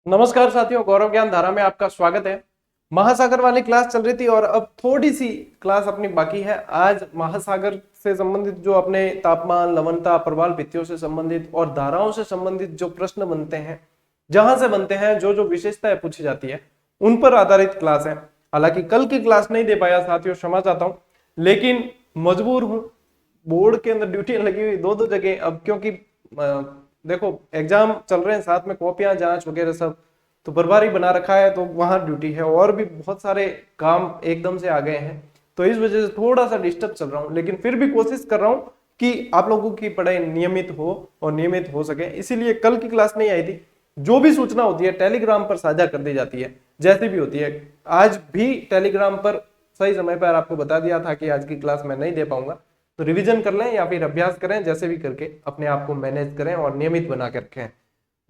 नमस्कार साथियों, गौरव ज्ञान धारा में आपका स्वागत है। महासागर वाली क्लास चल रही थी और अब थोड़ी सी क्लास अपनी बाकी है। आज महासागर से संबंधित जो अपने तापमान, लवणता, प्रवाल भित्तियों से संबंधित और धाराओं से संबंधित जो प्रश्न बनते हैं, जहां से बनते हैं, जो जो विशेषताएं पूछी जाती है, उन पर आधारित क्लास है। हालांकि कल की क्लास नहीं दे पाया साथियों, क्षमा चाहता हूँ, लेकिन मजबूर हूँ। बोर्ड के अंदर ड्यूटी लगी हुई दो दो जगह अब, क्योंकि देखो एग्जाम चल रहे हैं, साथ में कॉपियां, जांच वगैरह सब, तो बर्बारी बना रखा है, तो वहां ड्यूटी है और भी बहुत सारे काम एकदम से आ गए हैं, तो इस वजह से थोड़ा सा डिस्टर्ब चल रहा हूं। लेकिन फिर भी कोशिश कर रहा हूं कि आप लोगों की पढ़ाई नियमित हो और नियमित हो सके, इसीलिए कल की क्लास नहीं आई थी। जो भी सूचना होती है टेलीग्राम पर साझा कर दी जाती है, जैसी भी होती है। आज भी टेलीग्राम पर सही समय पर आपको बता दिया था कि आज की क्लास मैं नहीं दे पाऊंगा, तो रिवीजन कर लें या फिर अभ्यास करें, जैसे भी करके अपने आप को मैनेज करें और नियमित बना कर रखें।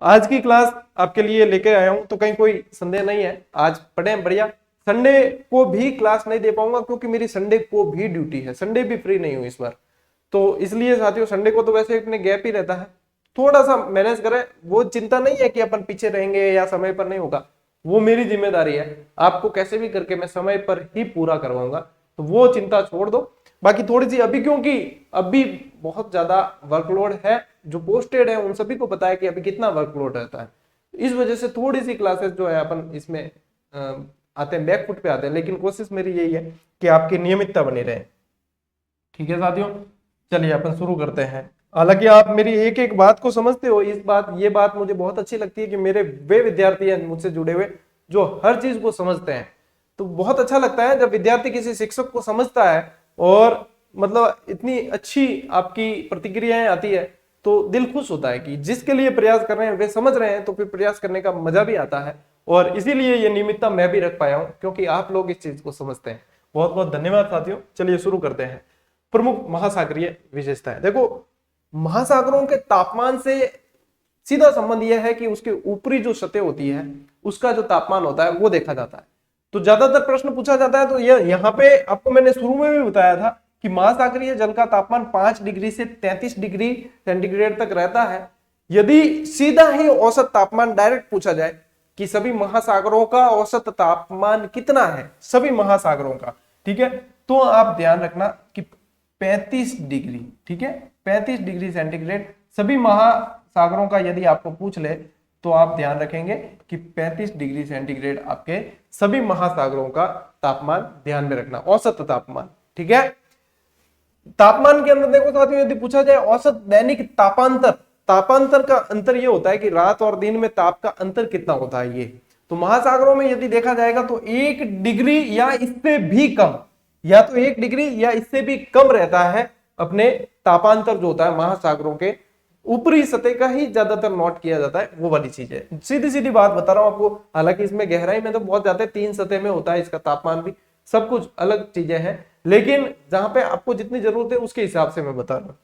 आज की क्लास आपके लिए लेके आया हूं, तो कहीं कोई संदेह नहीं है। आज पढ़ें बढ़िया। संडे को भी क्लास नहीं दे पाऊंगा क्योंकि मेरी संडे को भी ड्यूटी है, संडे भी फ्री नहीं हूं इस बार, तो इसलिए साथियों संडे को तो वैसे अपने गैप ही रहता है, थोड़ा सा मैनेज करें। वो चिंता नहीं है कि अपन पीछे रहेंगे या समय पर नहीं होगा, वो मेरी जिम्मेदारी है। आपको कैसे भी करके मैं समय पर ही पूरा करवाऊंगा, तो वो चिंता छोड़ दो। बाकी थोड़ी सी अभी, क्योंकि अभी बहुत ज्यादा वर्कलोड है, जो पोस्टेड है उन सभी को पता है कि अभी कितना वर्कलोड रहता है, इस वजह से थोड़ी सी क्लासेस जो है अपन इसमें आते हैं, बैकफुट पे आते हैं। लेकिन कोशिश मेरी यही है कि आपकी नियमितता बनी रहे। ठीक है साथियों, चलिए अपन शुरू करते हैं। हालांकि आप मेरी एक एक बात को समझते हो, ये बात मुझे बहुत अच्छी लगती है कि मेरे वे विद्यार्थी हैं मुझसे जुड़े हुए जो हर चीज को समझते हैं। तो बहुत अच्छा लगता है जब विद्यार्थी किसी शिक्षक को समझता है और मतलब इतनी अच्छी आपकी प्रतिक्रियाएं आती है, तो दिल खुश होता है कि जिसके लिए प्रयास कर रहे हैं वे समझ रहे हैं, तो फिर प्रयास करने का मजा भी आता है। और इसीलिए ये नियमितता मैं भी रख पाया हूं, क्योंकि आप लोग इस चीज को समझते हैं। बहुत बहुत धन्यवाद साथियों। चलिए शुरू करते हैं। प्रमुख महासागरीय विशेषताएं। देखो, महासागरों के तापमान से सीधा संबंध यह है कि उसके ऊपरी जो सतह होती है, उसका जो तापमान होता है वो देखा जाता है। तो ज्यादातर प्रश्न पूछा जाता है, तो यह यहाँ पे आपको मैंने शुरू में भी बताया था कि महासागरीय जल का तापमान 5 डिग्री से 33 डिग्री सेंटीग्रेड तक रहता है। यदि सीधा ही औसत तापमान डायरेक्ट पूछा जाए कि सभी महासागरों का औसत तापमान कितना है, सभी महासागरों का, ठीक है, तो आप ध्यान रखना कि 35 डिग्री, ठीक है, 35 डिग्री सेंटीग्रेड सभी महासागरों का यदि आपको पूछ ले, तो आप ध्यान रखेंगे कि 35 डिग्री सेंटीग्रेड आपके सभी महासागरों का तापमान ध्यान में रखना, औसत तापमान। ठीक है, तापमान के अंदर देखो साथियों, यदि पूछा जाए औसत दैनिक तापांतर, तापांतर का अंतर यह होता है कि रात और दिन में ताप का अंतर कितना होता है। ये तो महासागरों में यदि देखा जाएगा तो 1 डिग्री या इससे भी कम, या तो 1 डिग्री या इससे भी कम रहता है अपने तापांतर जो होता है महासागरों के। ऊपरी सतह का ही ज्यादातर नोट किया जाता है, वो वाली चीज है। सीधी सीधी बात बता रहा हूं आपको, हालांकि इसमें गहराई में तो बहुत ज्यादा 3 सतह में होता है इसका तापमान भी, सब कुछ अलग चीजें हैं, लेकिन जहां पे आपको जितनी जरूरत है उसके हिसाब से मैं बता रहा हूं।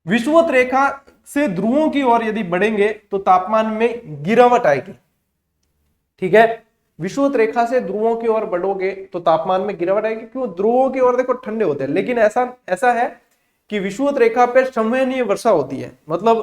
विषुवत रेखा से ध्रुवों की ओर यदि बढ़ेंगे तो तापमान में गिरावट आएगी। ठीक है, विषुवत रेखा से ध्रुवों की ओर बढ़ोगे तो तापमान में गिरावट आएगी। क्यों? ध्रुवों की ओर देखो ठंडे होते हैं, लेकिन ऐसा है कि विषुवत रेखा पर संवहनीय वर्षा होती है, मतलब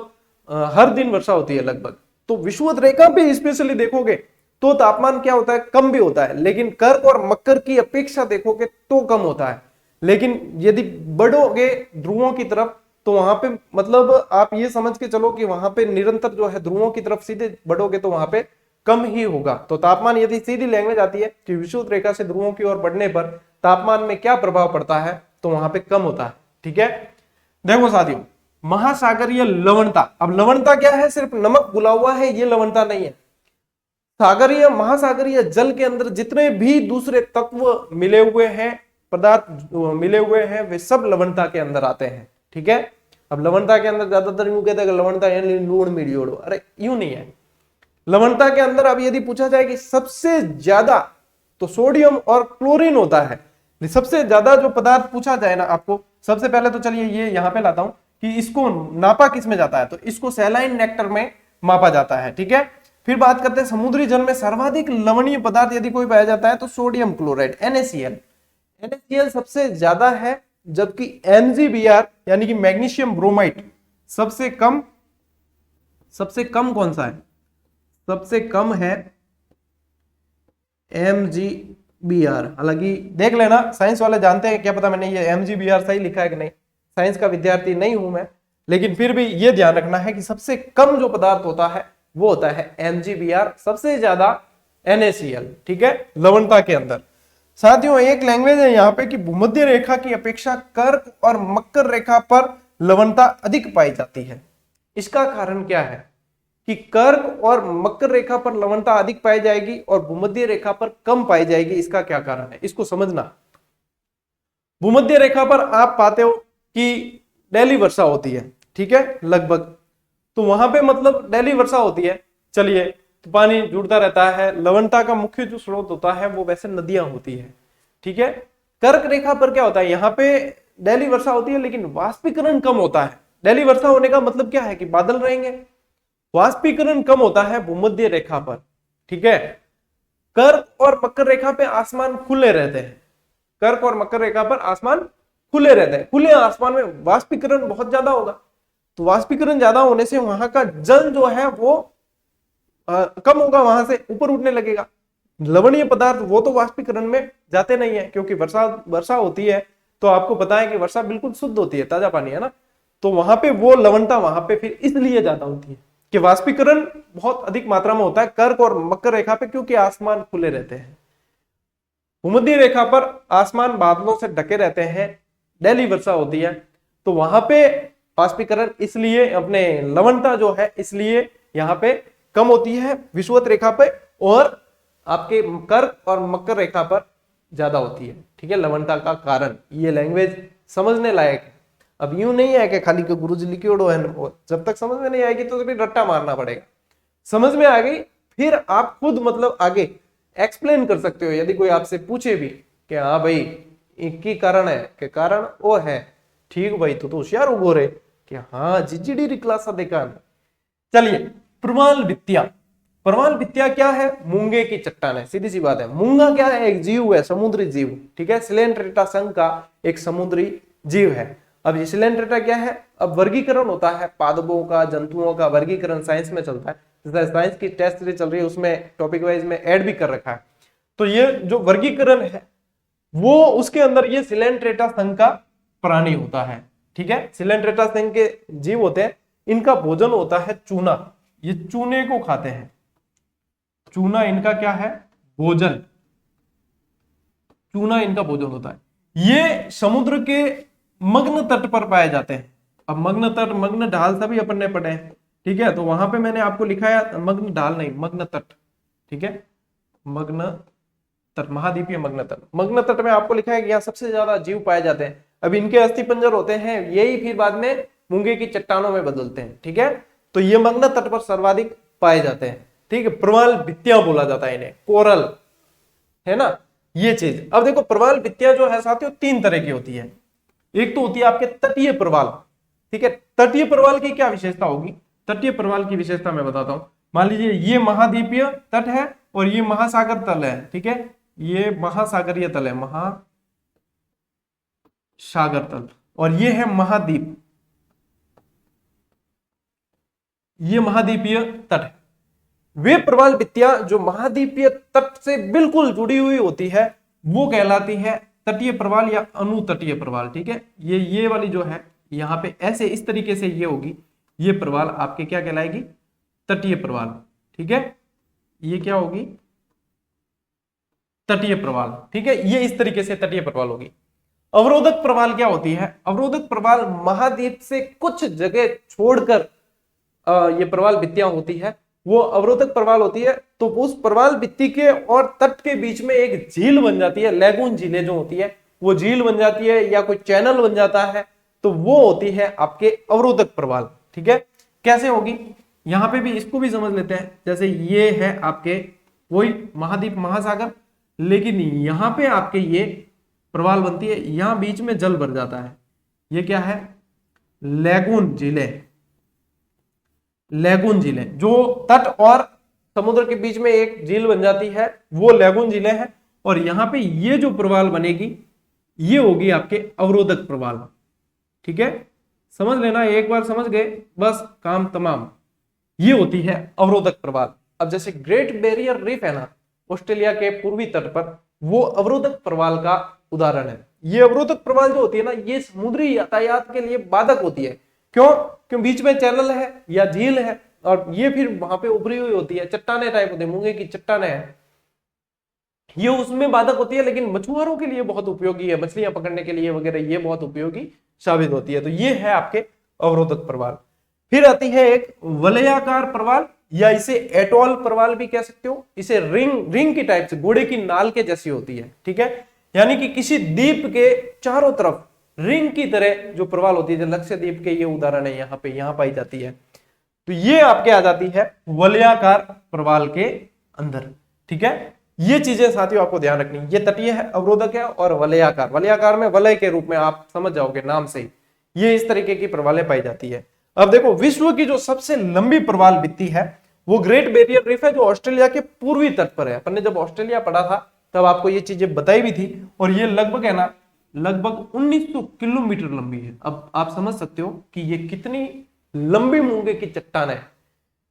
हर दिन वर्षा होती है लगभग। तो विषुवत रेखा पे स्पेशली देखोगे तो तापमान क्या होता है, कम भी होता है, लेकिन कर्क और मकर की अपेक्षा देखोगे तो कम होता है। लेकिन यदि बढ़ोगे ध्रुवों की तरफ तो वहां पे मतलब आप ये समझ के चलो कि वहां पे निरंतर जो है ध्रुवों की तरफ सीधे बढ़ोगे तो वहां पे कम ही होगा। तो तापमान यदि सीधी लैंग्वेज आती है कि विषुवत रेखा से ध्रुवों की ओर बढ़ने पर तापमान में क्या प्रभाव पड़ता है, तो वहां पे कम होता है। ठीक है, देखो साथियों, महासागरीय लवणता। अब लवणता क्या है? सिर्फ नमक घुला हुआ है, ये लवणता नहीं है। सागरीय महासागरीय जल के अंदर जितने भी दूसरे तत्व मिले हुए हैं, पदार्थ मिले हुए हैं, वे सब लवणता के अंदर आते हैं। ठीक है, अब लवणता के अंदर ज्यादातर यूं कहते हैं लवणता यानी लूण मिर्च जोड़ो, अरे यूं नहीं है। लवणता के अंदर अब यदि पूछा जाए कि सबसे ज्यादा, तो सोडियम और क्लोरीन होता है। सबसे ज्यादा जो पदार्थ पूछा जाए ना आपको, सबसे पहले तो चलिए ये यहां पे लाता हूं कि इसको नापा किस में जाता है, तो इसको सैलाइन नेक्टर में मापा जाता है। ठीक है, फिर बात करते हैं समुद्री जल में सर्वाधिक लवणीय पदार्थ यदि कोई पाया जाता है तो सोडियम क्लोराइड, NaCl। NaCl सबसे ज्यादा है, जबकि MgBr यानी कि मैग्नीशियम ब्रोमाइड सबसे कम कौन सा है? सबसे कम है MGBR। हालांकि देख लेना, साइंस वाले जानते हैं, क्या पता मैंने ये MGBR सही लिखा है कि नहीं, साइंस का विद्यार्थी नहीं हूं मैं, लेकिन फिर भी ये ध्यान रखना है कि सबसे कम जो पदार्थ होता है वो होता है MGBR, सबसे ज्यादा NaCl, ठीक है, लवणता के अंदर। साथियों एक लैंग्वेज है यहाँ पे कि भूमध्य रेखा की अपेक्षा कर्क और मकर रेखा पर लवणता अधिक पाई जाती है। इसका कारण क्या है कि कर्क और मकर रेखा पर लवणता अधिक पाई जाएगी और भूमध्य रेखा पर कम पाई जाएगी, इसका क्या कारण है, इसको समझना। भूमध्य रेखा पर आप पाते हो कि डेली वर्षा होती है, ठीक है, लगभग, तो वहां पे मतलब डेली वर्षा होती है, चलिए, तो पानी जुड़ता रहता है, लवणता का मुख्य जो स्रोत होता है वो वैसे नदियां होती है, ठीक है। कर्क रेखा पर क्या होता है, यहाँ पे डेली वर्षा होती है लेकिन वाष्पीकरण कम होता है। डेली वर्षा होने का मतलब क्या है कि बादल रहेंगे, वाष्पीकरण कम होता है भूमध्य रेखा पर, ठीक है। कर्क और मकर रेखा पे आसमान खुले रहते हैं, कर्क और मकर रेखा पर आसमान खुले रहते हैं, खुले आसमान में वाष्पीकरण बहुत ज्यादा होगा, तो वाष्पीकरण ज्यादा होने से वहां का जल जो है वो कम होगा, वहां से ऊपर उठने लगेगा। लवणीय पदार्थ वो तो वाष्पीकरण में जाते नहीं है, क्योंकि वर्षा होती है तो आपको पता है कि वर्षा बिल्कुल शुद्ध होती है, ताजा पानी है ना, तो वहां पे वो लवणता वहां पे फिर इसलिए ज्यादा होती है कि वाष्पीकरण बहुत अधिक मात्रा में होता है कर्क और मकर रेखा पे, क्योंकि आसमान खुले रहते हैं। भूमध्य रेखा पर आसमान बादलों से ढके रहते हैं, डेली वर्षा होती है, तो वहां पे वाष्पीकरण इसलिए अपने लवणता जो है इसलिए यहाँ पे कम होती है विषुवत रेखा पे, और आपके कर्क और मकर रेखा पर ज्यादा होती है, ठीक है, लवणता का कारण। ये लैंग्वेज समझने लायक है, अब यूं नहीं है कि खाली के गुरुजी लिखे उड़ो है, जब तक समझ में नहीं आएगी तो फिर रट्टा मारना पड़ेगा। समझ में आ गई फिर आप खुद मतलब आगे एक्सप्लेन कर सकते हो, यदि कोई आपसे पूछे भी कि हाँ भाई एक ही कारण है कि कारण वो है, ठीक भाई तो होशियार उगो रहे कि हाँ जिजिडी क्लास देखा। चलिए प्रमाल वित्तिया, प्रमाल वित्तिया क्या है, मूंगे की चट्टान है, सीधी सी बात है। मूंगा क्या है, एक जीव है, समुद्री जीव, ठीक है, सिलेंट्रेटा संघ का एक समुद्री जीव है। अब ये सिलेंट्रेटा क्या है, अब वर्गीकरण होता है पादपों का, जंतुओं का वर्गीकरण साइंस में चलता है, जैसे साइंस की टेस्ट सीरीज चल रही है उसमें टॉपिक वाइज में ऐड भी कर रखा है। तो ये जो वर्गीकरण है वो उसके अंदर ये सिलेंट्रेटा संघ का प्राणी होता है, ठीक है, सिलेंट्रेटा संघ के जीव होते हैं, इनका भोजन होता है चूना, ये चूने को खाते हैं, चूना इनका क्या है, भोजन, चूना इनका भोजन होता है। ये समुद्र के मग्न तट पर पाए जाते हैं। अब मग्न तट, मग्न ढाल सभी अपन ने पढ़े हैं, ठीक है, तो वहां पे मैंने आपको लिखा है मग्न ढाल नहीं, मग्न तट, ठीक है, मग्न तट, महाद्वीपीय मग्न तट। मग्न तट में आपको लिखा है कि यहाँ सबसे ज्यादा जीव पाए जाते हैं। अब इनके अस्थि पंजर होते हैं, यही फिर बाद में मूंगे की चट्टानों में बदलते हैं, ठीक है, तो ये मग्न तट पर सर्वाधिक पाए जाते हैं, ठीक है। प्रवाल भित्तियां बोला जाता है इन्हें, कोरल, है ना, ये चीज। अब देखो प्रवाल भित्तियां जो है साथियों तीन तरह की होती है। एक तो होती है आपके तटीय प्रवाल, ठीक है, तटीय प्रवाल की क्या विशेषता होगी, तटीय प्रवाल की विशेषता मैं बताता हूं। मान लीजिए ये महाद्वीपीय तट है और ये महासागर तल है, ठीक है, ये महासागरीय तल है, महासागर तल, और ये है महाद्वीप, ये महाद्वीपीय तट है। वे प्रवाल भित्तियां जो महाद्वीपीय तट से बिल्कुल जुड़ी हुई होती है वो कहलाती है तटीय प्रवाल या अनुतटीय प्रवाल, ठीक है। ये वाली जो है यहाँ पे ऐसे इस तरीके से ये होगी, ये प्रवाल आपके क्या कहलाएगी, तटीय प्रवाल, ठीक है, ये क्या होगी, तटीय प्रवाल, ठीक है, ये इस तरीके से तटीय प्रवाल होगी। अवरोधक प्रवाल क्या होती है, अवरोधक प्रवाल महाद्वीप से कुछ जगह छोड़कर ये प्रवाल भित्तियां होती है, वो अवरोधक प्रवाल होती है। तो उस प्रवाल भित्ति के और तट के बीच में एक झील बन जाती है, लैगून झीलें जो होती है वो झील बन जाती है या कोई चैनल बन जाता है, तो वो होती है आपके अवरोधक प्रवाल, ठीक है। कैसे होगी, यहां पे भी इसको भी समझ लेते हैं। जैसे ये है आपके वही महाद्वीप महासागर, लेकिन यहां पे आपके ये प्रवाल बनती है, यहां बीच में जल भर जाता है, ये क्या है, लैगून झीलें, लैगून झीलें, जो तट और समुद्र के बीच में एक झील बन जाती है वो लैगून झीलें हैं। और यहां पे ये जो प्रवाल बनेगी ये होगी आपके अवरोधक प्रवाल, ठीक है, समझ लेना, एक बार समझ गए बस काम तमाम, ये होती है अवरोधक प्रवाल। अब जैसे ग्रेट बैरियर रीफ है ना ऑस्ट्रेलिया के पूर्वी तट पर, वो अवरोधक प्रवाल का उदाहरण है। ये अवरोधक प्रवाल जो होती है ना, ये समुद्री यातायात के लिए बाधक होती है। क्यों बीच में चैनल है या झील है, और ये फिर वहां पे उभरी हुई होती है, चट्टाने टाइप होती है, मूंगे की चट्टाने हैं, ये उसमें बाधक होती है, लेकिन मछुआरों के लिए बहुत उपयोगी है, मछलियां पकड़ने के लिए वगैरह ये बहुत उपयोगी साबित होती है। तो ये है आपके अवरोधक प्रवाल। फिर आती है एक वलयाकार प्रवाल, या इसे एटॉल प्रवाल भी कह सकते हो। इसे रिंग की टाइप से, घोड़े की नाल के जैसी होती है, ठीक है, यानी कि किसी द्वीप के चारों तरफ रिंग की तरह जो प्रवाल होती है, जो लक्षद्वीप के ये उदाहरण है, यहाँ पाई जाती है। तो ये आपके आ जाती है वलयाकार प्रवाल के अंदर, ठीक है। ये चीजें साथियों आपको ध्यान रखनी, ये तटीय है, अवरोधक है, और वलयाकार, वलयाकार में वलय के रूप में आप समझ जाओगे नाम से ही, ये इस तरीके की प्रवालें पाई जाती है। अब देखो, विश्व की जो सबसे लंबी प्रवाल भित्ति है वो ग्रेट बैरियर रीफ है, जो ऑस्ट्रेलिया के पूर्वी तट पर है। अपन ने जब ऑस्ट्रेलिया पढ़ा था तब आपको ये चीजें बताई भी थी, और ये लगभग है ना, लगभग 1900 किलोमीटर लंबी है। अब आप समझ सकते हो कि ये कितनी लंबी मूंगे की चट्टान है।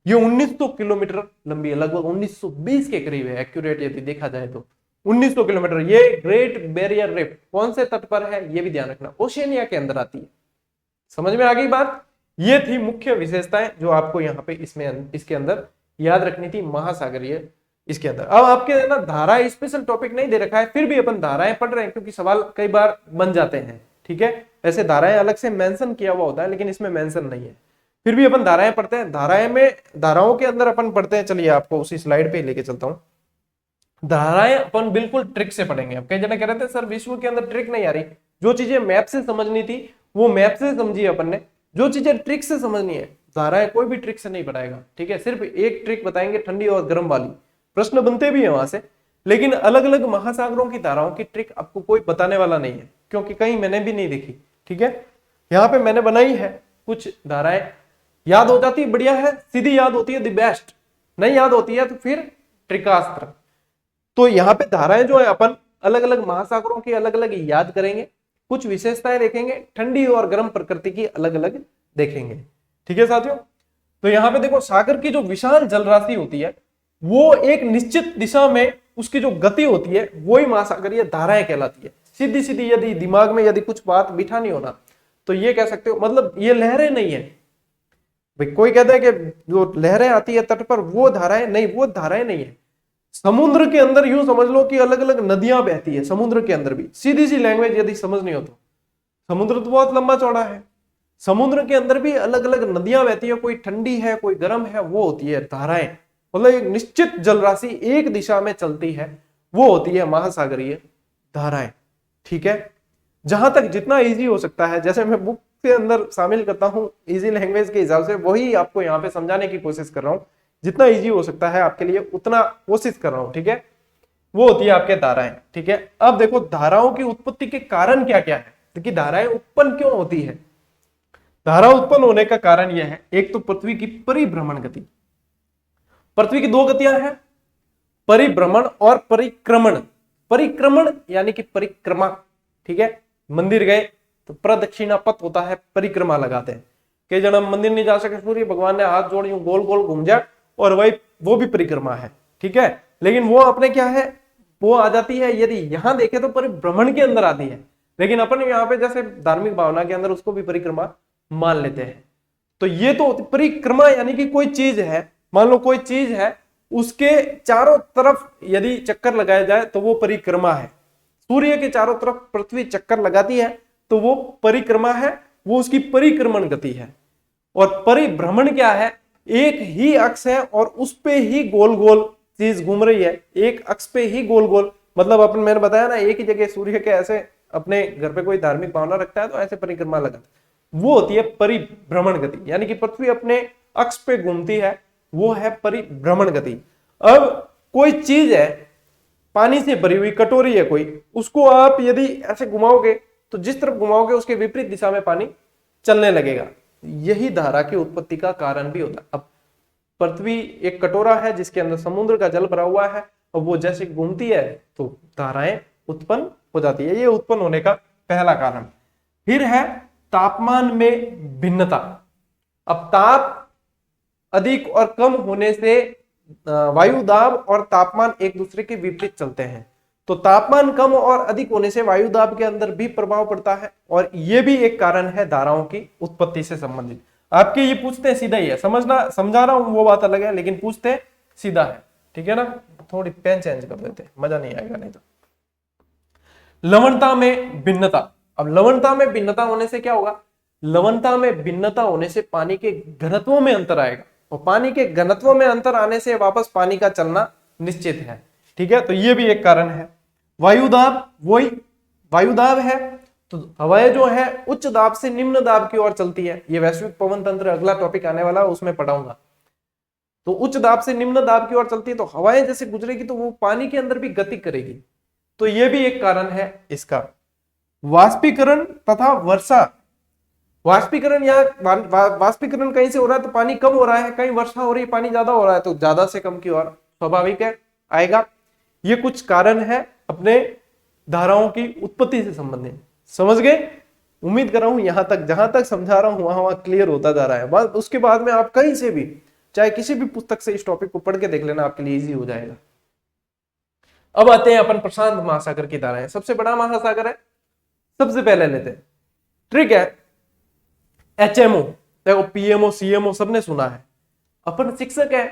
ये 1900 किलोमीटर लंबी है, लगभग 1920 के करीब है, एक्यूरेट यदि देखा जाए तो 1900 किलोमीटर। ये ग्रेट बैरियर रीफ कौन से तट पर है ये भी ध्यान रखना, ओशियनिया के अंदर आती है। समझ में आ गई बात। ये थी मुख्य विशेषताएं जो आपको यहाँ पे इसके अंदर याद रखनी थी, महासागरीय इसके अंदर। अब आपके ना धारा स्पेशल टॉपिक नहीं दे रखा है, फिर भी अपन धाराएं पढ़ रहे हैं क्योंकि सवाल कई बार बन जाते हैं, ठीक है। वैसे धाराएं अलग से मेंशन किया हुआ होता है, लेकिन इसमें मेंशन नहीं है, फिर भी अपन धाराएं पढ़ते हैं। धाराओं के अंदर अपन पढ़ते हैं, चलिए आपको उसी स्लाइड पे लेके चलता हूं। धाराएं अपन बिल्कुल ट्रिक से पढ़ेंगे। अब कई जने कह रहे थे सर विश्व के अंदर ट्रिक नहीं आ रही, जो चीजें मैप से समझनी थी वो मैप से समझी अपन ने, जो चीजें ट्रिक से समझनी है धाराएं कोई भी ट्रिक से नहीं पढ़ाएगा, ठीक है। सिर्फ एक ट्रिक बताएंगे, ठंडी और गर्म वाली, प्रश्न बनते भी है वहां से, लेकिन अलग अलग महासागरों की धाराओं की ट्रिक आपको कोई बताने वाला नहीं है, क्योंकि कहीं मैंने भी नहीं देखी, ठीक है। यहाँ पे मैंने बनाई है कुछ धाराएं, याद हो जाती है बढ़िया है, सीधी याद होती है द बेस्ट, नहीं याद होती है तो फिर ट्रिकास्त्र। तो यहाँ पे धाराएं जो है अपन अलग अलग महासागरों की अलग अलग याद करेंगे, कुछ विशेषताएं देखेंगे, ठंडी और गर्म प्रकृति की अलग अलग देखेंगे, ठीक है साथियों। तो यहाँ पे देखो, सागर की जो विशाल जलराशि होती है वो एक निश्चित दिशा में उसकी जो गति होती है वही महासागरीय धाराएं कहलाती है। सीधी सीधी यदि दिमाग में यदि कुछ बात बिठानी हो ना तो ये कह सकते हो, मतलब ये लहरें नहीं है भाई। कोई कहता है कि जो लहरें आती है तट पर वो धाराएं नहीं, वो धाराएं नहीं है। समुद्र के अंदर यूं समझ लो कि अलग अलग नदियां बहती है समुद्र के अंदर भी। सीधी सी लैंग्वेज यदि समझनी हो तो, समुद्र तो बहुत लंबा चौड़ा है, समुद्र के अंदर भी अलग अलग नदियां बहती है, कोई ठंडी है कोई गर्म है, वो होती है धाराएं। मतलब एक निश्चित जलराशि एक दिशा में चलती है, वो होती है महासागरीय धाराएं, ठीक है। जहां तक जितना इजी हो सकता है, जैसे मैं बुक के अंदर शामिल करता हूं इजी लैंग्वेज के हिसाब से, वही आपको यहाँ पे समझाने की कोशिश कर रहा हूं। जितना इजी हो सकता है आपके लिए उतना कोशिश कर रहा हूं, ठीक है। वो होती है आपके धाराएं, ठीक है। अब देखो धाराओं की उत्पत्ति के कारण क्या क्या है, देखिए धाराएं उत्पन्न क्यों होती है। धारा उत्पन्न होने का कारण यह है, एक तो पृथ्वी की परिभ्रमण गति। पृथ्वी की दो गतियां हैं, परिभ्रमण और परिक्रमण। परिक्रमण यानी कि परिक्रमा, ठीक है। मंदिर गए तो प्रदक्षिणा पथ होता है, परिक्रमा लगाते हैं। कई जन मंदिर नहीं जा सके, सूर्य भगवान ने हाथ जोड़ यूं गोल गोल घूम जाए और वही वो भी परिक्रमा है, ठीक है। लेकिन वो अपने क्या है, वो आ जाती है यदि यहां देखे तो परिभ्रमण के अंदर आती है, लेकिन अपन यहाँ पे जैसे धार्मिक भावना के अंदर उसको भी परिक्रमा मान लेते हैं। तो ये तो परिक्रमा यानी कि कोई चीज है, मान लो कोई चीज है, उसके चारों तरफ यदि चक्कर लगाया जाए तो वो परिक्रमा है। सूर्य के चारों तरफ पृथ्वी चक्कर लगाती है तो वो परिक्रमा है, वो उसकी परिक्रमण गति है। और परिभ्रमण क्या है, एक ही अक्ष है और उस पे ही गोल गोल चीज घूम रही है, एक अक्ष पे ही गोल गोल। मतलब अपन मैंने बताया ना, एक ही जगह सूर्य के ऐसे अपने घर पे कोई धार्मिक भावना रखता है तो ऐसे परिक्रमा लगाता है, वो होती है परिभ्रमण गति। यानी कि पृथ्वी अपने अक्ष पे घूमती है, वो है परिभ्रमण गति। अब कोई चीज है पानी से भरी हुई कटोरी है कोई, उसको आप यदि ऐसे घुमाओगे तो जिस तरफ घुमाओगे उसके विपरीत दिशा में पानी चलने लगेगा। यही धारा की उत्पत्ति का कारण भी होता है। अब पृथ्वी एक कटोरा है जिसके अंदर समुद्र का जल भरा हुआ है, और वो जैसे घूमती है तो धाराएं उत्पन्न हो जाती है। ये उत्पन्न होने का पहला कारण। फिर है तापमान में भिन्नता। अब ताप अधिक और कम होने से वायु दाब और तापमान एक दूसरे के विपरीत चलते हैं, तो तापमान कम और अधिक होने से वायु दाब के अंदर भी प्रभाव पड़ता है, और यह भी एक कारण है धाराओं की उत्पत्ति से संबंधित। आपके ये पूछते हैं सीधा ही है, समझना समझा रहा हूं वो बात अलग है, लेकिन पूछते हैं सीधा है, ठीक है ना। थोड़ी पेन चेंज कर देते, मजा नहीं आएगा नहीं तो। लवणता में भिन्नता। अब लवणता में भिन्नता होने से क्या होगा, लवणता में भिन्नता होने से पानी के घनत्वों में अंतर आएगा, और पानी के घनत्वों में अंतर आने से वापस पानी का चलना निश्चित है, ठीक है। तो ये भी एक कारण है। वायुदाब, वही वायुदाब है, तो हवाएं जो है उच्च दाब से निम्न दाब की ओर चलती है। ये वैश्विक पवन तंत्र अगला टॉपिक आने वाला है, उसमें पढ़ाऊंगा। तो उच्च दाब से निम्न दाब की ओर चलती है, तो हवाएं जैसे गुजरेगी तो वो पानी के अंदर भी गति करेगी, तो ये भी एक कारण है इसका। वाष्पीकरण तथा वर्षा। वाष्पीकरण या वाष्पीकरण कहीं से हो रहा है तो पानी कम हो रहा है, कहीं वर्षा हो रही है पानी ज्यादा हो रहा है, तो ज्यादा से कम की ओर स्वाभाविक है आएगा। ये कुछ कारण है अपने धाराओं की उत्पत्ति से संबंधित। समझ गए? उम्मीद कर रहा हूं यहां तक, जहां तक समझा रहा हूं वहां क्लियर होता जा रहा है। बस उसके बाद में आप कहीं से भी, चाहे किसी भी पुस्तक से इस टॉपिक को पढ़ के देख लेना, आपके लिए इजी हो जाएगा। अब आते हैं अपन प्रशांत महासागर की धाराएं। सबसे बड़ा महासागर है, सबसे पहले लेते हैं, ठीक है, एचएमओ। देखो पीएमओ सीएमओ सबने सुना है, अपन शिक्षक है,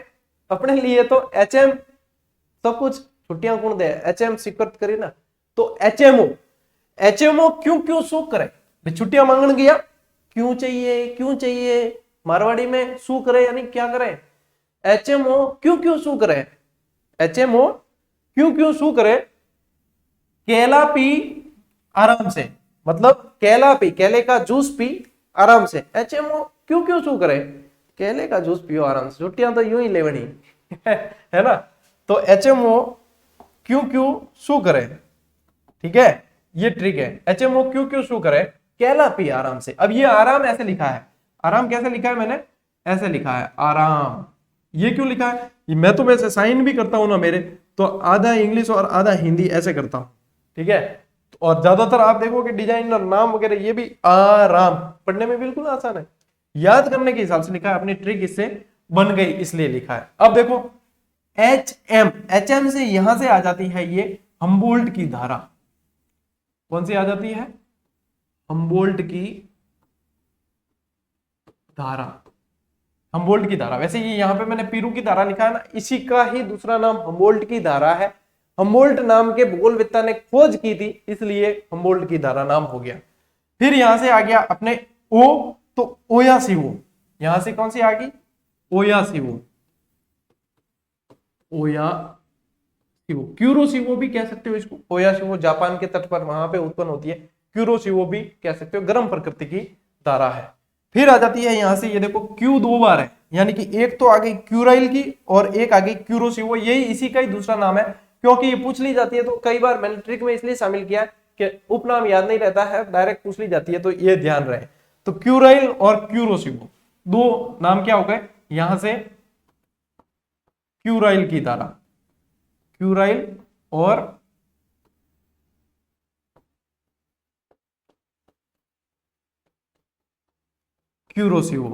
अपने लिए तो एचएम सब कुछ, छुट्टियां कौन दे, एचएम स्वीकृत करे ना। तो एचएमओ, एचएमओ क्यों क्यों शू करे, छुट्टियां मांगने गया, क्यों चाहिए क्यों चाहिए, मारवाड़ी में शू करे यानी क्या करे, एचएमओ क्यों क्यों शू करे, एचएमओ क्यों क्यों शू करे, केला पी आराम से, मतलब केला पी, केले का जूस पी आराम से, एचएमओ क्यों क्यों शू करे, केले का जूस पियो आराम से, छुट्टियां तो यूं ही लेवनी है ना। तो एचएमओ क्यों क्यों शू करे, ठीक है, ये ट्रिक है, एचएमओ क्यों क्यों शू करे, केला पी आराम से। अब ये आराम ऐसे लिखा है, आराम कैसे लिखा है मैंने, ऐसे लिखा है आराम। ये क्यों लिखा है, मैं तो वैसे साइन भी करता हूं ना मेरे, तो आधा इंग्लिश और आधा हिंदी ऐसे करता हूं, ठीक है। और ज्यादातर आप देखोगे डिजाइन और नाम वगैरह ये भी आराम, पढ़ने में बिल्कुल आसान है, याद करने के हिसाब से लिखा है, अपनी ट्रिक इससे बन गई इसलिए लिखा है। अब देखो एच एम, एच एम से यहां से आ जाती है ये हम्बोल्ट की धारा, कौन सी आ जाती है, हम्बोल्ट की धारा, हम्बोल्ट की धारा। वैसे ये यहां पे मैंने पीरू की धारा लिखा है ना, इसी का ही दूसरा नाम हम्बोल्ट की धारा है। हम्बोल्ट नाम के भूगोलवेत्ता ने खोज की थी, इसलिए हम्बोल्ट की धारा नाम हो गया। फिर यहां से आ गया अपने ओ, तो ओया सिवो, यहां से कौन सी आ गई, ओया सिवो, ओया सिवो, क्यूरोसिवो भी कह सकते हो इसको, ओया सिवो जापान के तट पर वहां पे उत्पन्न होती है, क्यूरोसिवो भी कह सकते हो, गर्म प्रकृति की धारा है। फिर आ जाती है यहां से, ये देखो क्यू दो बार है, यानी कि एक तो आ गई क्यूराइल की और एक आ गई क्यूरोसिवो, यही इसी का ही दूसरा नाम है, क्योंकि ये पूछ ली जाती है तो कई बार मैंने ट्रिक में इसलिए शामिल किया कि उपनाम याद नहीं रहता है, डायरेक्ट पूछ ली जाती है, तो ये ध्यान रहे। तो क्यूराइल और क्यूरोसिवो दो नाम क्या हो गए यहां से, क्यूराइल की धारा, क्यूराइल और क्यूरोसिवो,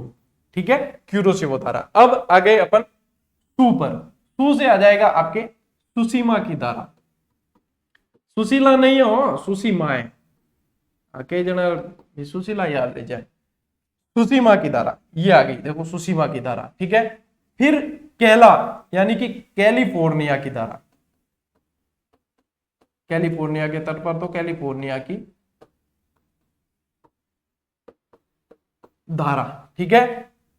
ठीक है, क्यूरोसिवो धारा। अब आ गए अपन सू पर, सू से आ जाएगा आपके सुसीमा की धारा, सुशीला नहीं हो, सुसीमा है, कई जना सुशीला याद ले जाए, सुसीमा की धारा ये आ गई, देखो सुसीमा की धारा, ठीक है। फिर केला यानी कि कैलिफोर्निया की धारा, कैलिफोर्निया के तट पर तो कैलिफोर्निया की धारा, ठीक है।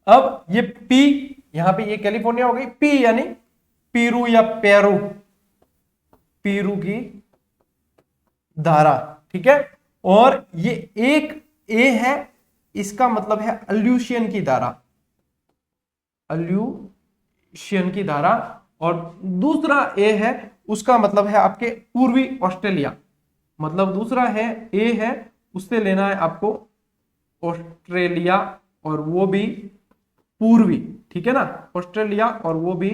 अब ये पी, यहां पे ये कैलिफोर्निया हो गई, पी यानी पीरू या पेरू, पीरू की धारा, ठीक है। और ये एक ए है, इसका मतलब है अल्यूशियन की धारा, अल्यूशियन की धारा, और दूसरा ए है उसका मतलब है आपके पूर्वी ऑस्ट्रेलिया, मतलब दूसरा है ए है, उससे लेना है आपको ऑस्ट्रेलिया, और वो भी पूर्वी, ठीक है ना, ऑस्ट्रेलिया और वो भी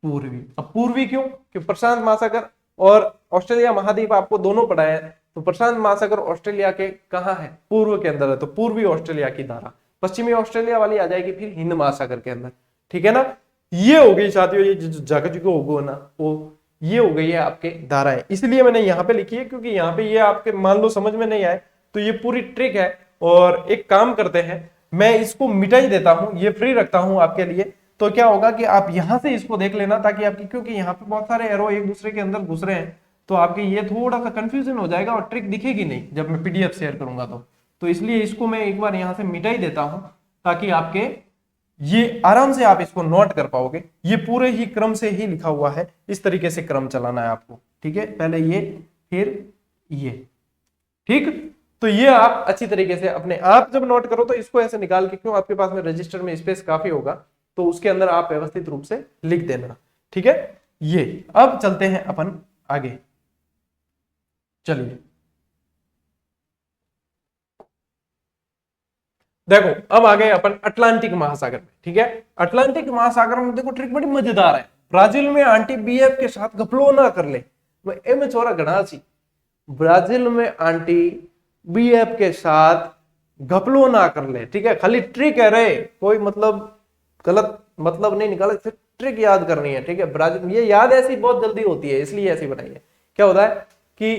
पूर्वी। अब पूर्वी क्यों, कि प्रशांत महासागर और ऑस्ट्रेलिया महाद्वीप आपको दोनों पढ़ा है, तो प्रशांत महासागर ऑस्ट्रेलिया के कहां है, पूर्व के अंदर है, तो पूर्वी ऑस्ट्रेलिया की धारा। पश्चिमी ऑस्ट्रेलिया वाली आ जाएगी फिर हिंद महासागर के अंदर, ठीक है ना। ये हो गई साथियों, ये जो जगह होगो ना वो ये हो गई है आपके धाराएं। इसलिए मैंने यहाँ पे लिखी है क्योंकि यहाँ पे ये आपके मान लो समझ में नहीं आए तो ये पूरी ट्रिक है। और एक काम करते हैं, मैं इसको मिटा ही देता हूं, ये फ्री रखता हूं आपके लिए। तो क्या होगा कि आप यहां से इसको देख लेना ताकि आपकी, क्योंकि यहाँ पे बहुत सारे एरो एक दूसरे के अंदर घुस रहे हैं तो आपके ये थोड़ा सा कंफ्यूजन हो जाएगा और ट्रिक दिखेगी नहीं जब मैं पीडीएफ शेयर करूंगा तो इसलिए इसको मैं एक बार यहां से मिटा ही देता हूं ताकि आपके ये आराम से आप इसको नोट कर पाओगे। ये पूरे ही क्रम से ही लिखा हुआ है, इस तरीके से क्रम चलाना है आपको, ठीक है। पहले ये फिर ये, ठीक। तो ये आप अच्छी तरीके से अपने आप जब नोट करो तो इसको ऐसे निकाल के, क्यों आपके पास में रजिस्टर में स्पेस काफी होगा तो उसके अंदर आप व्यवस्थित रूप से लिख देना, ठीक है। ये अब चलते हैं अपन आगे, चलिए देखो अब आ गए अपन अटलांटिक महासागर में, ठीक है। अटलांटिक महासागर में देखो ट्रिक बड़ी मजेदार है। ब्राजील में आंटी बीएफ के साथ घपलो ना कर ले, मैं छोरा गणा सी ब्राजील में आंटी बीएफ के साथ घपलो ना कर ले, ठीक है। खाली ट्रिक है रे, कोई मतलब गलत मतलब नहीं निकाला, ट्रिक याद करनी है, ठीक है। ब्राजील ये याद ऐसी बहुत जल्दी होती है इसलिए ऐसी बनाई है। क्या होता है कि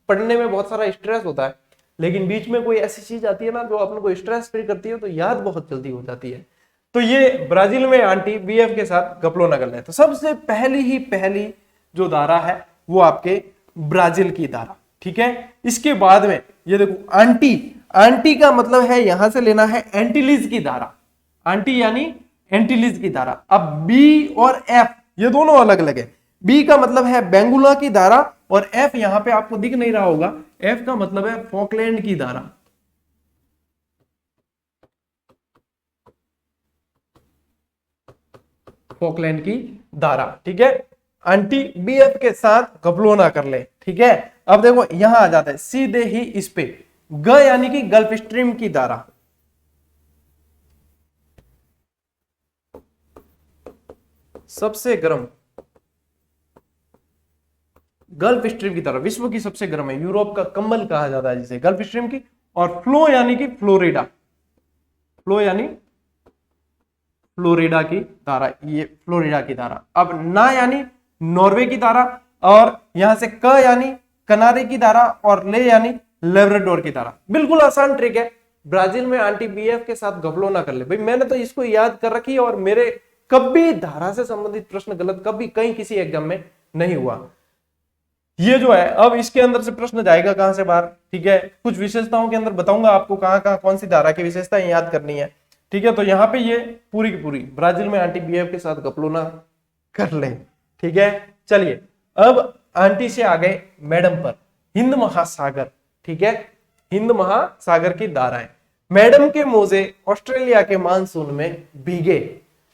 पढ़ने में बहुत सारा स्ट्रेस होता है लेकिन बीच में कोई ऐसी चीज आती है ना जो अपन को स्ट्रेस फ्री करती है तो याद बहुत जल्दी हो जाती है। तो ये ब्राजील में आंटी बीएफ के साथ घपलो न कर ले, तो सबसे पहली जो धारा है वो आपके ब्राजील की धारा, ठीक है। इसके बाद में ये देखो आंटी, आंटी का मतलब है यहां से लेना है एंटीलीज की धारा, आंटी यानी एंटीलीज की धारा। अब बी और एफ ये दोनों अलग अलग है। बी का मतलब है बेंगुला की धारा और एफ यहां पे आपको दिख नहीं रहा होगा, एफ का मतलब है फॉकलैंड की धारा। फॉकलैंड की धारा, ठीक है। आंटी बीएफ के साथ घपलो ना कर ले, ठीक है। अब देखो यहां आ जाता है सीधे ही इस पे ग यानी कि गल्फ स्ट्रीम की धारा, सबसे गर्म गल्फ स्ट्रीम की तरफ, विश्व की सबसे गर्म है, यूरोप का कंबल कहा जाता है जिसे गल्फ स्ट्रीम की। और फ्लो यानी कि फ्लोरिडा, फ्लो यानी फ्लोरिडा की धारा, ये फ्लोरिडा की धारा। अब ना यानी नॉर्वे की धारा, और यहां से क यानी कनारे की धारा, और ले यानी लेब्राडोर की धारा। बिल्कुल आसान ट्रिक है। ब्राजील में आंटी बीएफ के साथ घपलो ना कर ले, भाई मैंने तो इसको याद कर रखी है और मेरे कभी धारा से संबंधित प्रश्न गलत कभी कहीं किसी एग्जाम में नहीं हुआ। ये जो है अब इसके अंदर से प्रश्न जाएगा कहां से बाहर, ठीक है। कुछ विशेषताओं के अंदर बताऊंगा आपको कहां कहां कौन सी धारा की विशेषताएं याद करनी है, ठीक है। तो यहाँ पे ये पूरी की पूरी ब्राजील में आंटी बीएफ के साथ घपलो ना कर ले, ठीक है। चलिए अब आंटी से आ गए मैडम पर, हिंद महासागर, ठीक है। हिंद महासागर की धाराएं, मैडम के मोजे ऑस्ट्रेलिया के मानसून में भीगे,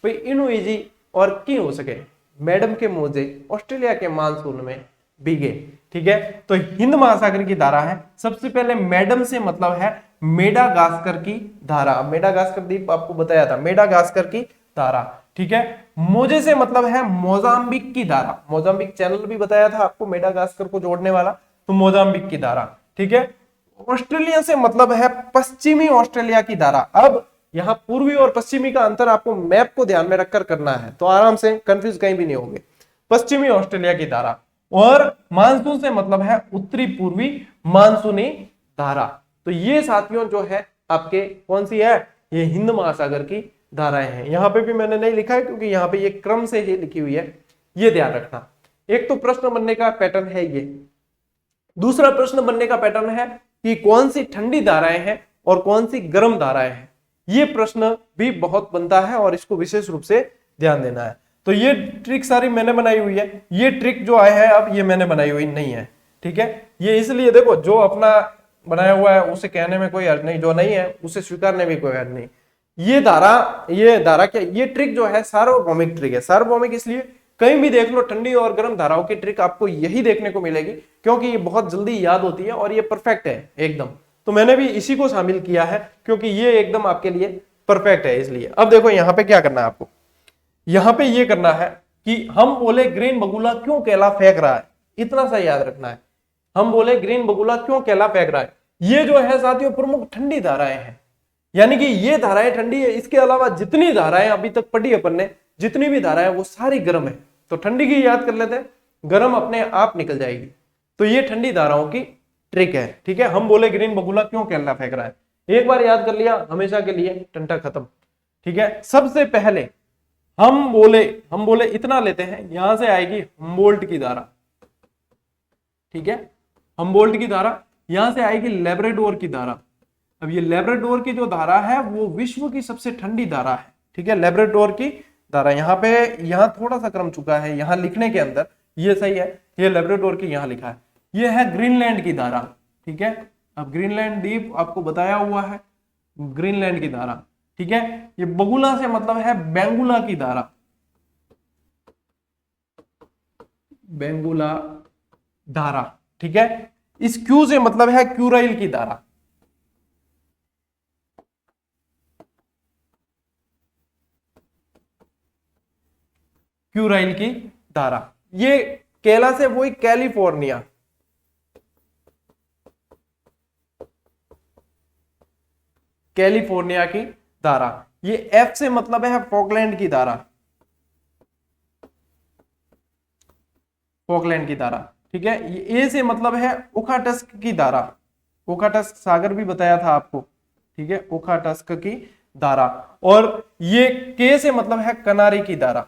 भाई इनू इजी और की हो सके, मैडम के मोजे ऑस्ट्रेलिया के मानसून में भीगे, ठीक है। तो हिंद महासागर की धारा है, सबसे पहले मैडम से मतलब है मेडागास्कर की धारा, मेडागास्कर द्वीप आपको बताया था, मेडागास्कर की धारा, ठीक है। मोजे से मतलब है मोजाम्बिक की धारा, मोजाम्बिक चैनल भी बताया था आपको मेडागास्कर को जोड़ने वाला, तो मोजाम्बिक की धारा, ठीक है। ऑस्ट्रेलिया से मतलब है पश्चिमी ऑस्ट्रेलिया की धारा। अब यहाँ पूर्वी और पश्चिमी का अंतर आपको मैप को ध्यान में रखकर करना है तो आराम से कंफ्यूज कहीं भी नहीं होंगे। पश्चिमी ऑस्ट्रेलिया की धारा, और मानसून से मतलब है उत्तरी पूर्वी मानसूनी धारा। तो ये साथियों जो है आपके कौन सी है, ये हिंद महासागर की धाराएं हैं। यहां पे भी मैंने नहीं लिखा है क्योंकि यहाँ पे ये क्रम से ही लिखी हुई है, ये ध्यान रखना। एक तो प्रश्न बनने का पैटर्न है ये, दूसरा प्रश्न बनने का पैटर्न है कि कौन सी ठंडी धाराएं हैं और कौन सी गर्म धाराएं हैं। ये प्रश्न भी बहुत बनता है और इसको विशेष रूप से ध्यान देना है। तो ये ट्रिक सारी मैंने बनाई हुई है, ये ट्रिक जो आया है अब ये मैंने बनाई हुई नहीं है, ठीक है। ये इसलिए देखो जो अपना बनाया हुआ है उसे कहने में कोई हर्ज नहीं, जो नहीं है उसे स्वीकारने में कोई हर्ज नहीं। ये धारा क्या, ये ट्रिक जो है सार्वभौमिक ट्रिक है। सार्वभौमिक इसलिए कहीं भी देख लो ठंडी और गर्म धाराओं की ट्रिक आपको यही देखने को मिलेगी क्योंकि ये बहुत जल्दी याद होती है और ये परफेक्ट है एकदम। तो मैंने भी इसी को शामिल किया है क्योंकि ये एकदम आपके लिए परफेक्ट है इसलिए। अब देखो यहाँ पे क्या करना है आपको, यहाँ पे ये करना है कि हम बोले ग्रीन बगुला क्यों केला फेंक रहा है, इतना सा याद रखना है। हम बोले ग्रीन बगुला क्यों केला फेंक रहा है, ये जो है साथियों प्रमुख ठंडी धाराएं हैं, यानी कि ये धाराएं ठंडी है। इसके अलावा जितनी धाराएं अभी तक पढ़ी अपन ने जितनी भी धारा है वो सारी गर्म है। तो ठंडी की याद कर लेते हैं, गर्म अपने आप निकल जाएगी। तो ये ठंडी धाराओं की ट्रिक है। ठीक है, हम बोले ग्रीन बगुला क्यों केला फेंक रहा है, एक बार याद कर लिया हमेशा के लिए, टंटा खत्म। ठीक है, सबसे पहले हम बोले इतना लेते हैं, यहां से आएगी हम्बोल्ट की धारा। ठीक है, हम्बोल्ट की धारा, यहां से आएगी लेब्राडोर की धारा। अब ये लेब्राडोर की जो धारा है वो विश्व की सबसे ठंडी धारा है। ठीक है, लेब्राडोर की धारा, यहाँ थोड़ा सा क्रम चुका है, यहाँ लिखने के अंदर ये सही है, ये लेब्राडोर की यहाँ लिखा है। ये है ग्रीनलैंड की धारा। ठीक है, अब ग्रीनलैंड द्वीप आपको बताया हुआ है, ग्रीनलैंड की धारा। ठीक है, ये बगुला से मतलब है बेंगुला की धारा, बेंगुला धारा। ठीक है, इस क्यू से मतलब है क्यूराइल की धारा। क्यूराइल की धारा, ये केला से वही कैलिफोर्निया, कैलिफोर्निया की धारा। ये एफ से मतलब है फॉकलैंड की धारा, फॉकलैंड की धारा। ठीक है, ये ए से मतलब है ओखाटस्क की धारा, ओखाटस्क सागर भी बताया था आपको। ठीक है, ओखाटस्क की धारा। और ये के से मतलब है कनारी की धारा,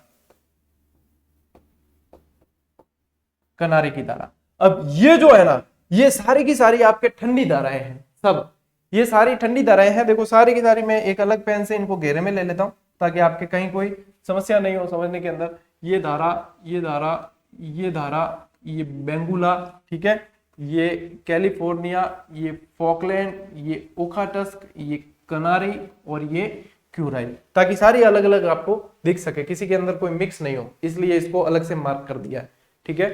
कनारी की धारा। अब ये जो है ना, ये सारी की सारी आपके ठंडी धाराएं हैं, सब ये सारी ठंडी धाराएं हैं। देखो सारी की सारी, मैं एक अलग पेन से इनको घेरे में ले लेता हूं ताकि आपके कहीं कोई समस्या नहीं हो समझने के अंदर। ये धारा, ये धारा, ये धारा, ये बेंगुला, ठीक है, ये कैलिफोर्निया, ये फॉकलैंड, ये ओखाटस्क, ये कनारी और ये क्यूराइल, ताकि सारी अलग अलग आपको दिख सके, किसी के अंदर कोई मिक्स नहीं हो, इसलिए इसको अलग से मार्क कर दिया है। ठीक है,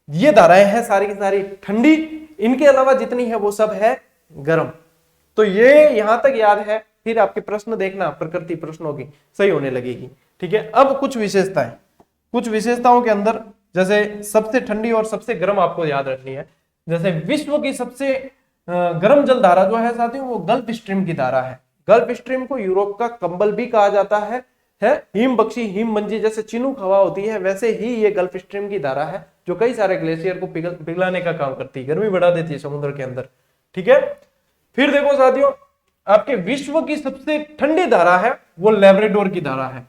ये धाराएं हैं सारी की सारी ठंडी, इनके अलावा जितनी है वो सब है गर्म। तो ये यहां तक याद है, फिर आपके प्रश्न देखना प्रकृति प्रश्नों की सही होने लगेगी। ठीक है, अब कुछ विशेषताएं, कुछ विशेषताओं के अंदर जैसे सबसे ठंडी और सबसे गर्म आपको याद रखनी है। जैसे विश्व की सबसे गर्म जल धारा जो है साथियों, वो गल्फ स्ट्रीम की धारा है। गल्फ स्ट्रीम को यूरोप का कंबल भी कहा जाता है। हिम बख्शी, हिम मंजी, जैसे चिनूक हवा होती है वैसे ही ये गल्फ स्ट्रीम की धारा है, जो कई सारे ग्लेशियर को पिघलाने का काम करती है, गर्मी बढ़ा देती है समुद्र के अंदर। ठीक है, फिर देखो साथियों, आपके विश्व की सबसे ठंडी धारा है वो लेब्राडोर की धारा है।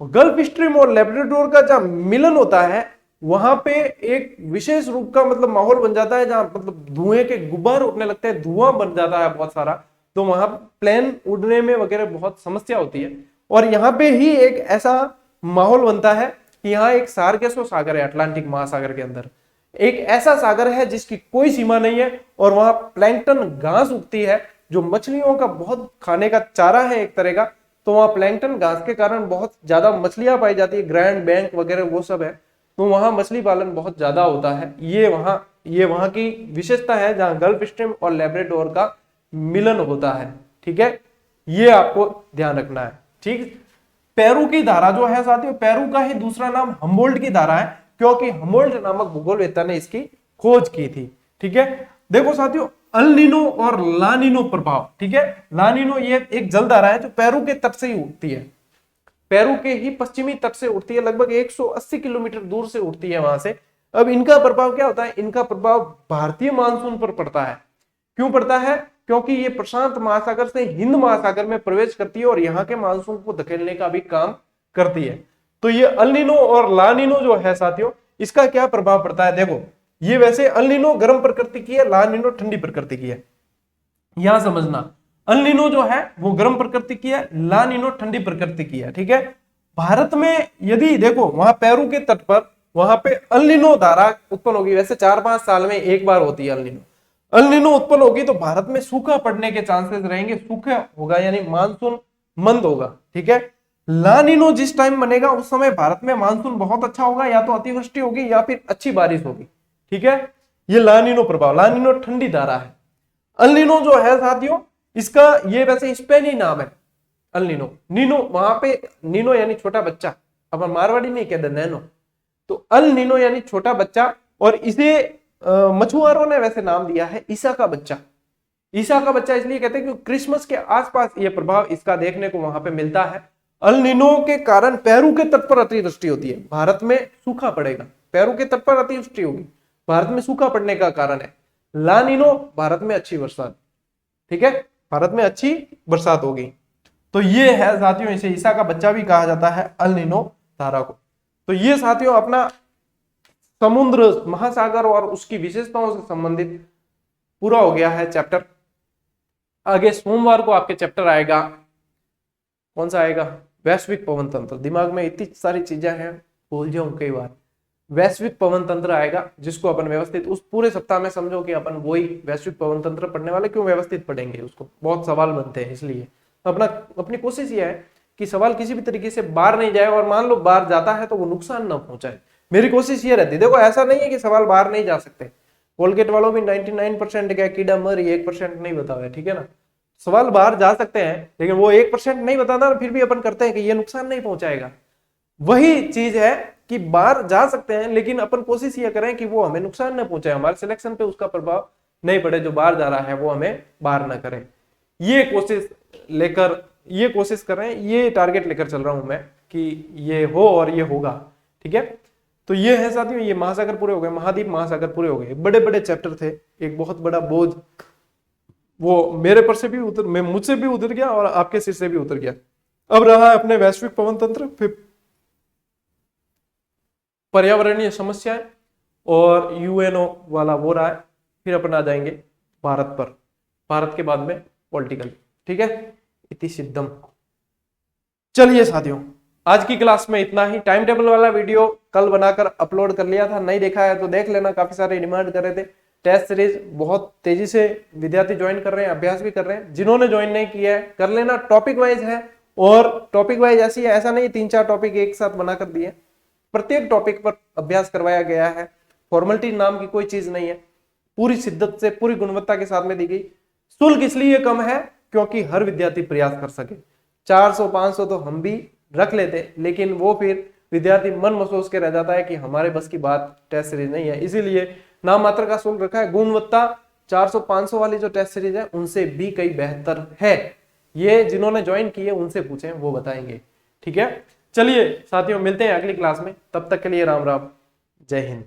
गल्फ स्ट्रीम और लेब्राडोर का जहां मिलन होता है वहां पे एक विशेष रूप का मतलब माहौल बन जाता है, जहां मतलब धुएं के गुब्बार उठने लगते हैं, धुआं बन जाता है बहुत सारा, तो वहां प्लेन उड़ने में वगैरह बहुत समस्या होती है। और यहाँ पे ही एक ऐसा माहौल बनता है कि यहाँ एक सार्गेसो सागर है, अटलांटिक महासागर के अंदर एक ऐसा सागर है जिसकी कोई सीमा नहीं है, और वहां प्लैंकटन घास उगती है जो मछलियों का बहुत खाने का चारा है एक तरह का। तो वहां प्लैंकटन घास के कारण बहुत ज्यादा मछलियां पाई जाती है, ग्रैंड बैंक वगैरह वो सब है, तो वहां मछली पालन बहुत ज्यादा होता है। ये वहां की विशेषता है जहां गल्फ स्ट्रीम और लेब्राडोर का मिलन होता है। ठीक है, ये आपको ध्यान रखना है। ठीक, पेरू की धारा जो है साथियों, पेरू का ही दूसरा नाम हम्बोल्ट की धारा है, क्योंकि हम्बोल्ट नामक भूगोलवेत्ता ने इसकी खोज की थी। ठीक है, देखो साथियों, अल नीनो और ला नीनो प्रभाव। ठीक है, ला नीनो ये एक जल धारा है जो पेरू के तट से ही उठती है, पेरू के ही पश्चिमी तट से उठती है, लगभग 180 किलोमीटर दूर से उठती है वहां से। अब इनका प्रभाव क्या होता है, इनका प्रभाव भारतीय मानसून पर पड़ता है। क्यों पड़ता है, क्योंकि ये प्रशांत महासागर से हिंद महासागर में प्रवेश करती है और यहाँ के मानसून को धकेलने का भी काम करती है। तो ये अल नीनो और ला नीनो जो है साथियों, इसका क्या प्रभाव पड़ता है, देखो ये वैसे अल नीनो गर्म प्रकृति की है, ला नीनो ठंडी प्रकृति की है, यहां समझना। अल नीनो जो है वो गर्म प्रकृति की है, ला नीनो ठंडी प्रकृति की है। ठीक है, भारत में यदि देखो वहां पेरू के तट पर वहां पे अल नीनो धारा उत्पन्न होगी, वैसे 4-5 साल में एक बार होती है अल नीनो। अल नीनो उत्पन्न होगी तो भारत में सूखा पड़ने के चांसेस रहेंगे, सूखा होगा यानी मानसून मंद होगा। ठीक है, ला नीनो जिस टाइम बनेगा उस समय भारत में मानसून बहुत अच्छा होगा, या तो अतिवृष्टि होगी या फिर अच्छी बारिश होगी। ठीक है, ये ला नीनो प्रभाव, ला नीनो ठंडी धारा है। अल नीनो जो है साथियों, इसका ये वैसे स्पेनी नाम है अल नीनो। नीनो वहां पे, नीनो यानी छोटा बच्चा, अपन मारवाड़ी नहीं कहते नैनो, तो अल नीनो यानी छोटा बच्चा, और इसे मछुआरों ने वैसे नाम दिया है ईसा का बच्चा। ईसा का बच्चा इसलिए कहते हैं क्योंकि क्रिसमस के आसपास ये प्रभाव इसका देखने को वहां पे मिलता है। अल नीनो के कारण पेरू के तट पर अतिवृष्टि होती है, भारत में सूखा पड़ेगा। पेरू के तट पर अतिवृष्टि होगी, भारत में सूखा पड़ने का कारण है। ला नीनो, भारत में अच्छी बरसात। ठीक है, भारत में अच्छी बरसात होगी। तो ये है साथियों, इसे ईसा का बच्चा भी कहा जाता है, अल नीनो तारा को। तो ये साथियों अपना समुद्र, महासागर और उसकी विशेषताओं से संबंधित पूरा हो गया है चैप्टर। आगे सोमवार को आपके चैप्टर आएगा, कौन सा आएगा? वैश्विक पवन तंत्र। दिमाग में इतनी सारी चीजें हैं, भूल जाऊं कई बार। वैश्विक पवन तंत्र आएगा, जिसको अपन व्यवस्थित उस पूरे सप्ताह में समझो कि अपन वही वैश्विक पवन तंत्र पढ़ने वाले, क्यों व्यवस्थित पढ़ेंगे उसको, बहुत सवाल बनते हैं, इसलिए अपनी कोशिश यह है कि सवाल किसी भी तरीके से बाहर नहीं जाए, और मान लो बाहर जाता है तो वो नुकसान ना पहुंचाए। मेरी कोशिश ये रहती है। देखो ऐसा नहीं है कि सवाल बाहर नहीं जा सकते, कोलगेट वालों भी 99% क्या कीड़ा मर, 1% नहीं बता हुआ है, ठीक है ना। सवाल बाहर जा सकते हैं, लेकिन वो 1% नहीं बताना, फिर भी अपन करते हैं कि ये नुकसान नहीं पहुंचाएगा। वही चीज है कि बाहर जा सकते हैं, लेकिन अपन कोशिश ये करें कि वो हमें नुकसान न पहुंचाए, हमारे सिलेक्शन पे उसका प्रभाव नहीं पड़े, जो बाहर जा रहा है वो हमें बाहर ना करे। ये कोशिश कर रहे हैं, ये टारगेट लेकर चल रहा हूं मैं कि ये हो और ये होगा। ठीक है, तो ये है साथियों, ये महासागर पूरे हो गए, महाद्वीप महासागर पूरे हो गए। बड़े बड़े चैप्टर थे, एक बहुत बड़ा बोझ वो मेरे पर से भी मुझसे भी उतर गया और आपके सिर से भी उतर गया। अब रहा है अपने वैश्विक पवन तंत्र, फिर पर्यावरणीय समस्याएं और यूएनओ वाला वो रहा है, फिर अपन आ जाएंगे भारत पर, भारत के बाद में पॉलिटिकल। ठीक है, इति सिद्धम। चलिए साथियों, आज की क्लास में इतना ही। टाइम टेबल वाला वीडियो कल बनाकर अपलोड कर लिया था, नहीं देखा है तो देख लेना, काफी सारे डिमांड कर रहे थे। टेस्ट सीरीज बहुत तेजी से विद्यार्थी ज्वाइन कर रहे हैं, अभ्यास भी कर रहे हैं। जिन्होंने ज्वाइन नहीं किया है कर लेना, टॉपिक वाइज है, और टॉपिक वाइज ऐसी है, ऐसा नहीं 3-4 टॉपिक एक साथ बनाकर दिए, प्रत्येक टॉपिक पर अभ्यास करवाया गया है। फॉर्मेलिटी नाम की कोई चीज नहीं है, पूरी शिद्दत से पूरी गुणवत्ता के साथ में दी गई। शुल्क इसलिए कम है क्योंकि हर विद्यार्थी प्रयास कर सके। 400-500 तो हम भी रख लेते, लेकिन वो फिर विद्यार्थी मन महसूस के रह जाता है कि हमारे बस की बात टेस्ट सीरीज नहीं है, इसीलिए नाम मात्र का शुल्क रखा है। गुणवत्ता 400-500 वाली जो टेस्ट सीरीज है उनसे भी कई बेहतर है। ये जिन्होंने ज्वाइन किए उनसे पूछें, वो बताएंगे। ठीक है, चलिए साथियों, मिलते हैं अगली क्लास में, तब तक के लिए राम राम, जय हिंद।